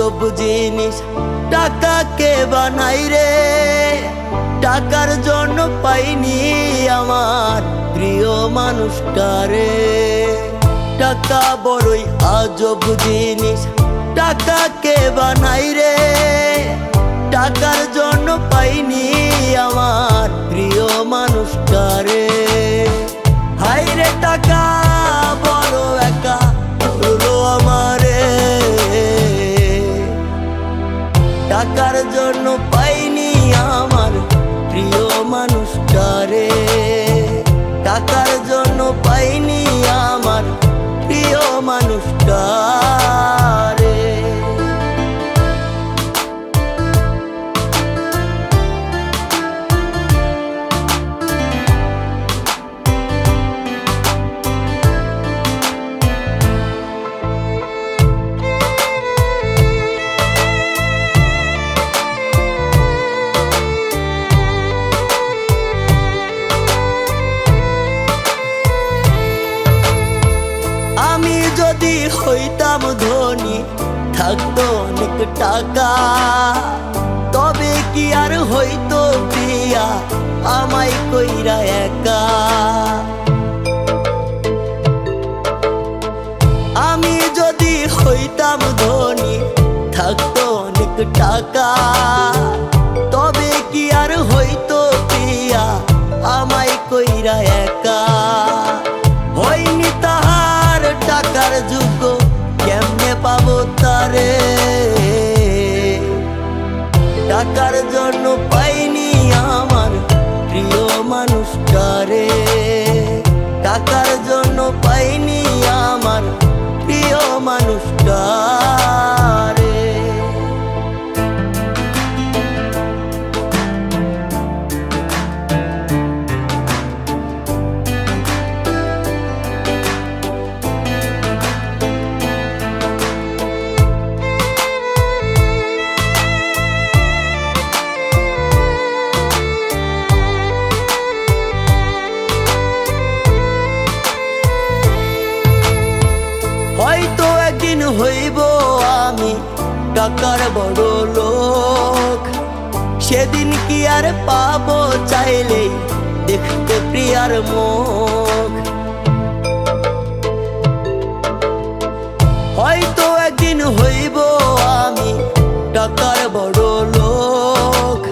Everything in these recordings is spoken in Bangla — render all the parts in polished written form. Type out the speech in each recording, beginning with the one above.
আজব জিনিস টাকাকে বানাই রে। টাকার জন্য পাইনি আমার প্রিয় মানুষটারে। টাকা বড়ই আজব জিনিস টাকাকে বানাই রে। টাকার জন্য পাইনি আমার প্রিয় মানুষটারে। হাই রে টাকা বড় একা হলো আমারে। টাকার জন্য পাইনি আমার প্রিয় মানুষটারে। টাকার জন্য পাইনি আমার প্রিয় মানুষটারে। আমি যদি হইতাম ধনী থাকতো অনেক টাকা, তবে কি আর হইতো প্রিয়া আমায় কইরা একা। আমি যদি হইতাম ধনী থাকতো অনেক টাকা, তবে কি আর হইতো প্রিয়া আমায় কইরা একা। হইনি তাহার টাকার যোগ্য কেমনে পাবো তারে। টাকার জন্য পাইনি আমার প্রিয় মানুষটারে। টাকার জন্য পাইনি আমার প্রিয় মানুষটারে। হয়তো একদিন হইব আমি টাকার বড় লোক। সেদিন কি আর পাবো চাইলে দেখতে প্রিয়ার মুখ। হয়তো একদিন হইব আমি টাকার বড় লোক।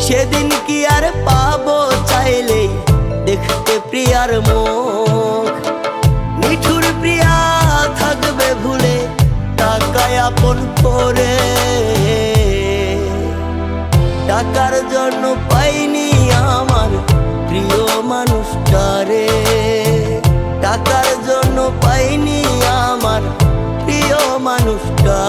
সেদিন কি আর পাবো চাইলে দেখতে প্রিয়ার মুখ। নিঠুর প্রিয়া থাকবে ভুলে টাকায় আপন করে। টাকার জন্য পাইনি আমার প্রিয় মানুষটারে। টাকার জন্য পাইনি আমার প্রিয় মানুষটা।